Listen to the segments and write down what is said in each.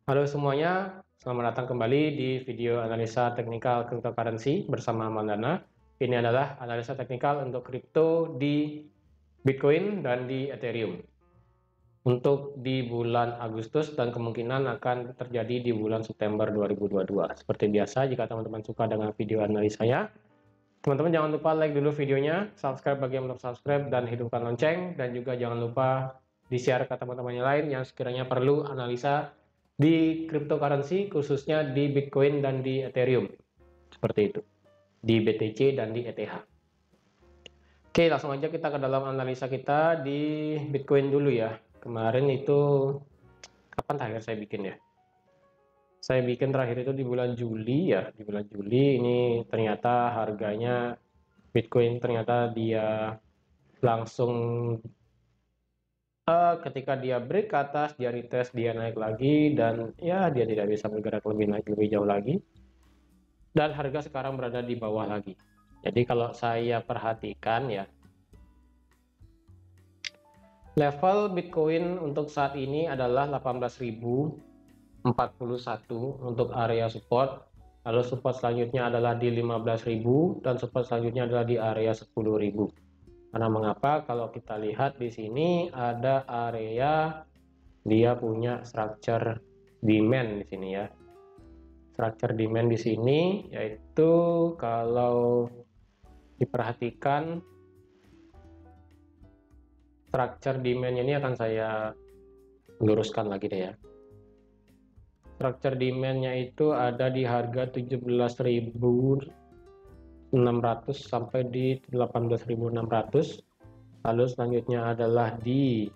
Halo semuanya, selamat datang kembali di video analisa teknikal cryptocurrency bersama Mandana. Ini adalah analisa teknikal untuk kripto di Bitcoin dan di Ethereum. Untuk di bulan Agustus dan kemungkinan akan terjadi di bulan September 2022. Seperti biasa, jika teman-teman suka dengan video analisanya, teman-teman jangan lupa like dulu videonya, subscribe bagi yang belum subscribe, dan hidupkan lonceng. Dan juga jangan lupa di-share ke teman-teman yang lain yang sekiranya perlu analisa di cryptocurrency, khususnya di Bitcoin dan di Ethereum. Seperti itu. Di BTC dan di ETH. Oke, langsung aja kita ke dalam analisa kita di Bitcoin dulu ya. Kemarin itu, kapan terakhir saya bikin ya? Saya bikin terakhir itu di bulan Juli ya. Di bulan Juli ini ternyata harganya Bitcoin ternyata dia langsung ketika dia break ke atas, dia retest, dia naik lagi, dan ya dia tidak bisa bergerak lebih naik lebih jauh lagi, dan harga sekarang berada di bawah lagi. Jadi kalau saya perhatikan ya, level Bitcoin untuk saat ini adalah 18.041 untuk area support, lalu support selanjutnya adalah di 15.000, dan support selanjutnya adalah di area 10.000. Karena mengapa? Kalau kita lihat di sini ada area dia punya structure demand di sini ya. Structure demand di sini yaitu kalau diperhatikan structure demand ini akan saya luruskan lagi deh ya. Structure demand-nya itu ada di harga 17.600 sampai di 18.600. Lalu selanjutnya adalah di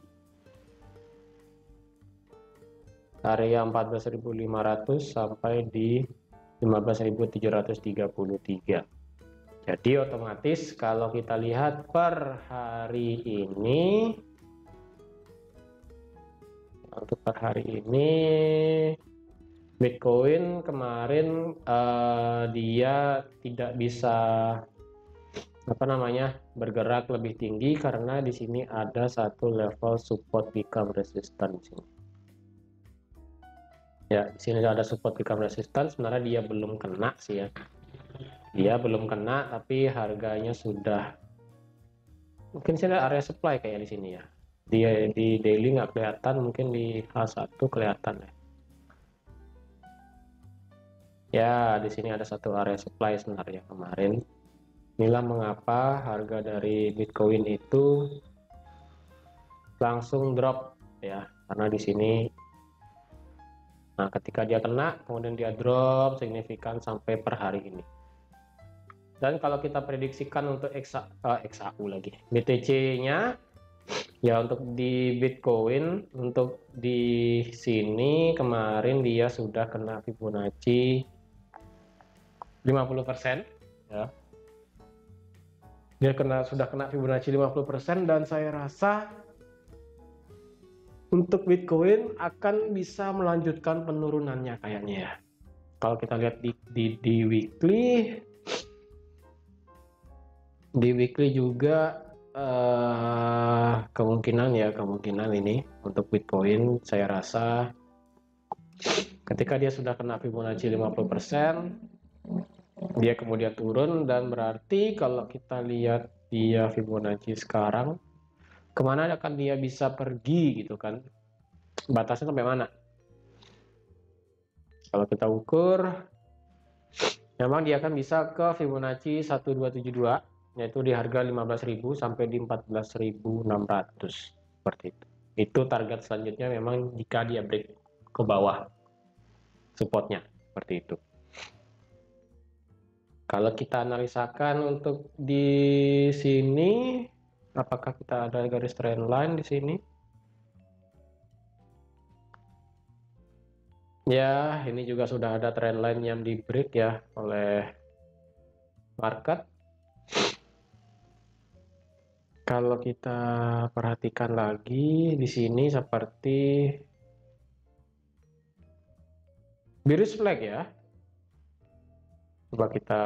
area 14.500 sampai di 15.733. Jadi otomatis kalau kita lihat per hari ini, untuk per hari ini Bitcoin kemarin dia tidak bisa bergerak lebih tinggi karena di sini ada satu level support become resistance. Ya, di sini ada support become resistance. Sebenarnya dia belum kena sih ya. Dia belum kena, tapi harganya sudah, mungkin sih ada area supply kayak di sini ya. Dia di daily nggak kelihatan, mungkin di H1 kelihatan ya. Ya, di sini ada satu area supply sebenarnya kemarin. Inilah mengapa harga dari Bitcoin itu langsung drop ya, karena di sini, nah ketika dia kena, kemudian dia drop signifikan sampai per hari ini. Dan kalau kita prediksikan untuk XAU lagi, BTC-nya ya, untuk di Bitcoin, untuk di sini kemarin dia sudah kena Fibonacci 50% ya. Dia sudah kena Fibonacci 50%, dan saya rasa untuk Bitcoin akan bisa melanjutkan penurunannya kayaknya ya. Kalau kita lihat di weekly juga kemungkinan ini untuk Bitcoin saya rasa ketika dia sudah kena Fibonacci 50%, dia kemudian turun, dan berarti kalau kita lihat dia Fibonacci sekarang, kemana akan dia bisa pergi gitu kan, batasnya sampai mana. Kalau kita ukur, memang dia akan bisa ke Fibonacci 1272, yaitu di harga 15.000 sampai di 14.600, seperti itu. Itu target selanjutnya memang jika dia break ke bawah supportnya, seperti itu. Kalau kita analisakan untuk di sini, apakah kita ada garis trendline di sini? Ya, ini juga sudah ada trendline yang di break ya oleh market. Kalau kita perhatikan lagi di sini seperti bearish flag ya. Coba kita,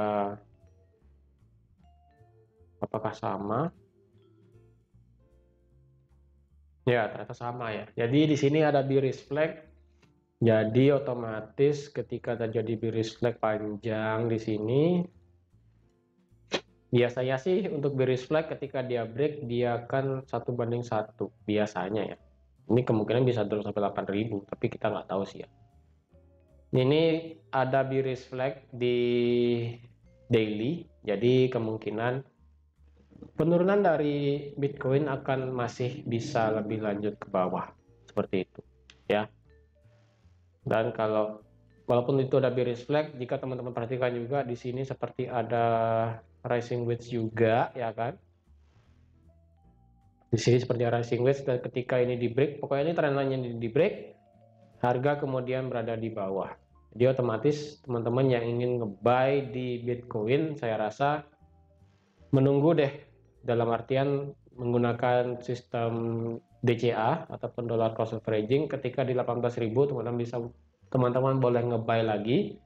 apakah sama? Ya, ternyata sama ya. Jadi di sini ada bearish flag Jadi otomatis ketika terjadi bearish flag panjang di sini, biasanya sih untuk bearish flag ketika dia break dia akan 1:1 biasanya ya. Ini kemungkinan bisa turun sampai 8.000, tapi kita nggak tahu sih ya. Ini ada bearish flag di daily, jadi kemungkinan penurunan dari Bitcoin akan masih bisa lebih lanjut ke bawah seperti itu ya. Dan walaupun itu ada bearish flag, jika teman-teman perhatikan juga di sini seperti ada rising wedge juga ya kan. Di sini seperti rising wedge, dan ketika ini di break, pokoknya ini trendline-nya di break, harga kemudian berada di bawah. Jadi otomatis teman-teman yang ingin nge-buy di Bitcoin, saya rasa menunggu deh, dalam artian menggunakan sistem DCA ataupun dollar cost averaging. Ketika di 18.000 teman-teman boleh nge-buy lagi,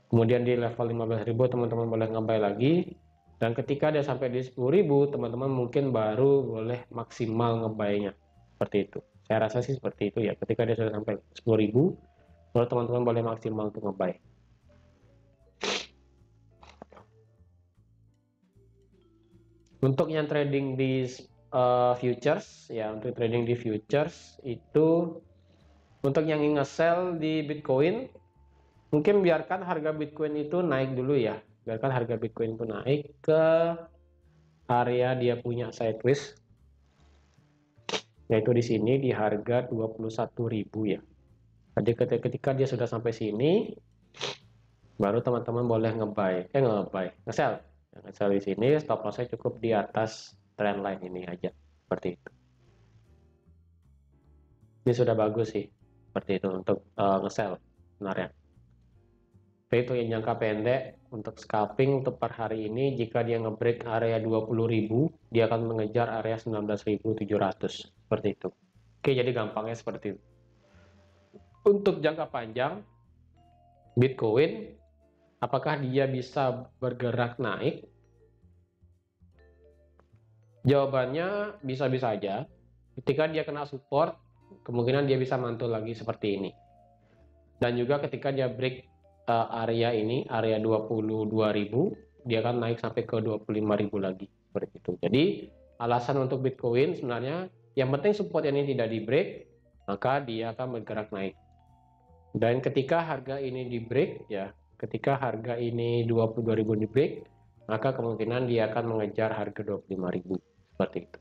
kemudian di level 15.000 teman-teman boleh nge-buy lagi, dan ketika dia sampai di 10.000 teman-teman mungkin baru boleh maksimal nge-buy-nya seperti itu. Saya rasa sih seperti itu ya, ketika dia sudah sampai 10.000 baru teman-teman boleh maksimal untuk nge-buy. Untuk yang trading di futures ya, untuk trading di futures itu, untuk yang ingin nge-sell di Bitcoin, mungkin biarkan harga Bitcoin itu naik dulu ya, biarkan harga Bitcoin itu naik ke area dia punya sideways, yaitu di sini di harga 21.000 ya. Jadi ketika dia sudah sampai sini, baru teman-teman boleh nge-sell. Nge-sell di sini, stop lossnya cukup di atas trendline ini aja, seperti itu. Ini sudah bagus sih, seperti itu untuk nge-sell sebenarnya. Tapi itu yang jangka pendek, untuk scalping untuk per hari ini, jika dia nge-break area 20.000, dia akan mengejar area 19.700, seperti itu. Oke, jadi gampangnya seperti itu. Untuk jangka panjang, Bitcoin, apakah dia bisa bergerak naik? Jawabannya bisa-bisa aja. Ketika dia kena support, kemungkinan dia bisa mantul lagi seperti ini. Dan juga ketika dia break area ini, area 22.000, dia akan naik sampai ke 25.000 lagi, seperti itu. Jadi alasan untuk Bitcoin sebenarnya yang penting support ini tidak di break, maka dia akan bergerak naik. Dan ketika harga ini di break ya, ketika harga ini 22.000 di break, maka kemungkinan dia akan mengejar harga 25.000, seperti itu.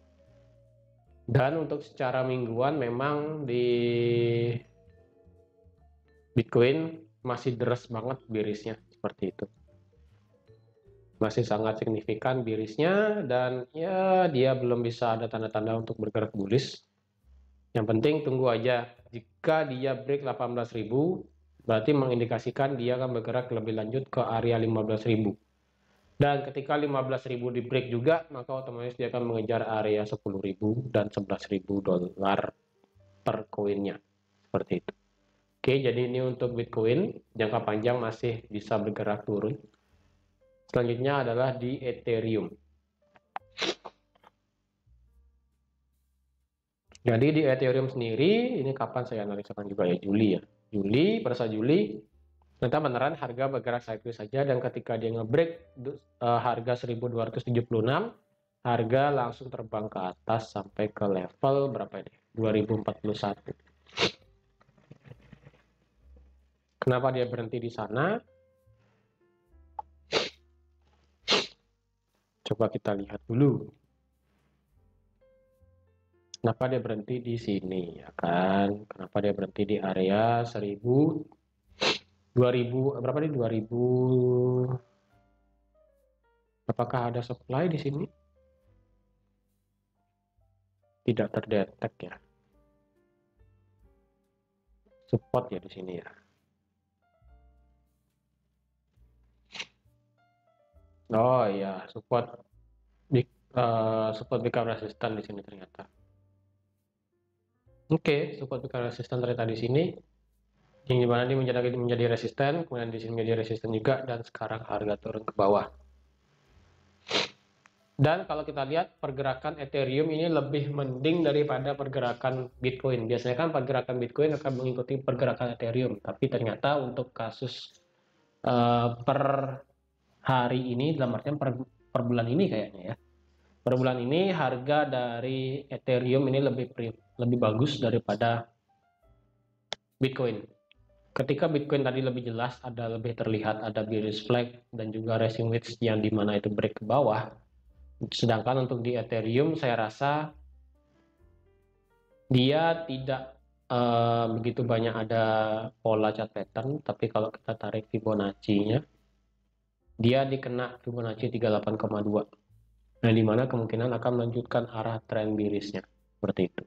Dan untuk secara mingguan memang di Bitcoin masih deras banget bearishnya, seperti itu. Masih sangat signifikan bearishnya, dan ya dia belum bisa ada tanda-tanda untuk bergerak bullish. Yang penting tunggu aja. Jika dia break 18.000, berarti mengindikasikan dia akan bergerak lebih lanjut ke area 15.000. Dan ketika 15.000 di break juga, maka otomatis dia akan mengejar area 10.000 dan 11.000 dolar per koinnya, seperti itu. Oke, jadi ini untuk Bitcoin, jangka panjang masih bisa bergerak turun. Selanjutnya adalah di Ethereum. Jadi di Ethereum sendiri, ini kapan saya analisakan juga ya, Juli ya. Pada saat Juli, ternyata beneran harga bergerak sideways saja, dan ketika dia ngebreak harga 1276, harga langsung terbang ke atas sampai ke level berapa ini? 2041. Kenapa dia berhenti di sana? Coba kita lihat dulu. Kenapa dia berhenti di sini ya kan? Kenapa dia berhenti di area 1000, 2000, berapa nih? 2000. Apakah ada supply di sini? Tidak terdetek ya. Support ya di sini ya. Oh iya, support become resistant di sini ternyata. Oke, support become resistant ternyata di sini. Yang dimana dia menjadi resisten, kemudian di sini menjadi resisten juga, dan sekarang harga turun ke bawah. Dan kalau kita lihat pergerakan Ethereum ini lebih mending daripada pergerakan Bitcoin. Biasanya kan pergerakan Bitcoin akan mengikuti pergerakan Ethereum, tapi ternyata untuk kasus per hari ini, dalam artian per bulan ini kayaknya ya. Per bulan ini harga dari Ethereum ini lebih bagus daripada Bitcoin. Ketika Bitcoin tadi lebih jelas, lebih terlihat ada bearish flag dan juga rising wedge yang dimana itu break ke bawah. Sedangkan untuk di Ethereum saya rasa dia tidak begitu banyak ada pola chart pattern, tapi kalau kita tarik Fibonacci-nya, dia dikena Fibonacci 38,2. Nah, dimana kemungkinan akan melanjutkan arah tren bearish-nya. Seperti itu.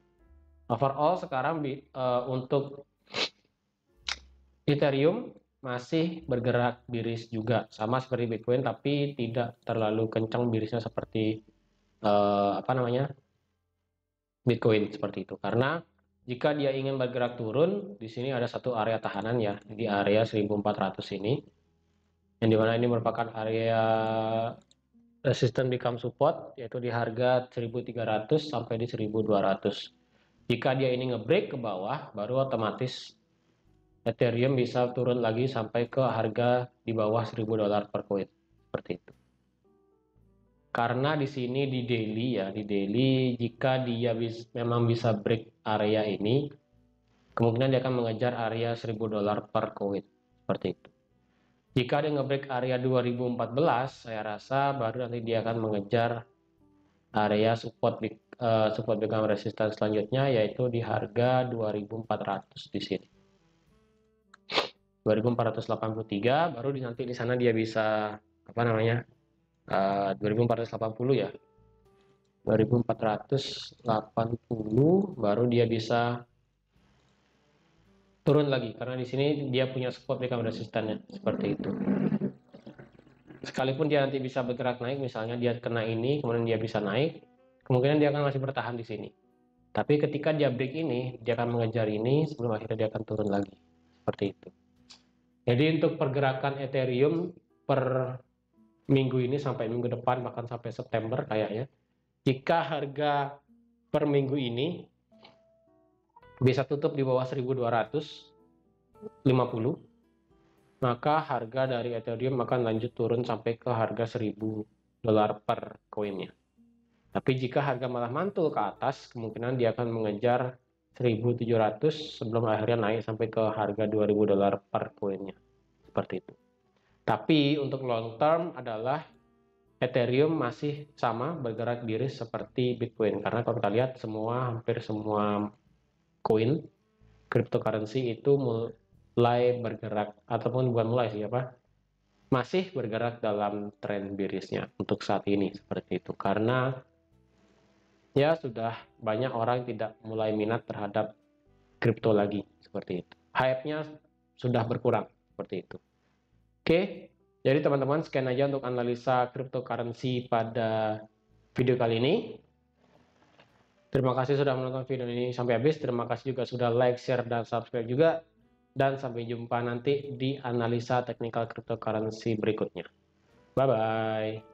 Overall sekarang untuk Ethereum masih bergerak bearish juga, sama seperti Bitcoin, tapi tidak terlalu kencang bearish-nya seperti Bitcoin seperti itu. Karena jika dia ingin bergerak turun, di sini ada satu area tahanan ya, di area 1400 ini, yang dimana ini merupakan area resistance become support, yaitu di harga 1300 sampai di 1200. Jika dia ini ngebreak ke bawah, baru otomatis Ethereum bisa turun lagi sampai ke harga di bawah $1000 per koin. Seperti itu. Karena di sini di daily jika dia memang bisa break area ini, kemungkinan dia akan mengejar area $1000 per koin. Seperti itu. Jika dia ngebreak area 2014, saya rasa baru nanti dia akan mengejar area support become resistance selanjutnya, yaitu di harga 2400 di sini. 2483 baru nanti di sana dia bisa 2480 ya. 2480 baru dia bisa turun lagi karena di sini dia punya support become resistannya seperti itu. Sekalipun dia nanti bisa bergerak naik, misalnya dia kena ini kemudian dia bisa naik, kemungkinan dia akan masih bertahan di sini. Tapi ketika dia break ini, dia akan mengejar ini sebelum akhirnya dia akan turun lagi. Seperti itu. Jadi untuk pergerakan Ethereum per minggu ini sampai minggu depan, bahkan sampai September kayaknya, jika harga per minggu ini bisa tutup di bawah 1250, maka harga dari Ethereum akan lanjut turun sampai ke harga $1000 per koinnya. Tapi jika harga malah mantul ke atas, kemungkinan dia akan mengejar 1700 sebelum akhirnya naik sampai ke harga $2000 per koinnya. Seperti itu. Tapi untuk long term adalah Ethereum masih sama bergerak bearish seperti Bitcoin. Karena kalau kita lihat hampir semua koin cryptocurrency itu mulai bergerak, ataupun bukan mulai sih masih bergerak dalam tren bearish-nya untuk saat ini seperti itu. Karena ya sudah banyak orang tidak mulai minat terhadap kripto lagi seperti itu. Hype-nya sudah berkurang seperti itu. Oke, jadi teman-teman sekian aja untuk analisa cryptocurrency pada video kali ini. Terima kasih sudah menonton video ini sampai habis. Terima kasih juga sudah like, share, dan subscribe juga. Dan sampai jumpa nanti di analisa teknikal cryptocurrency berikutnya. Bye-bye.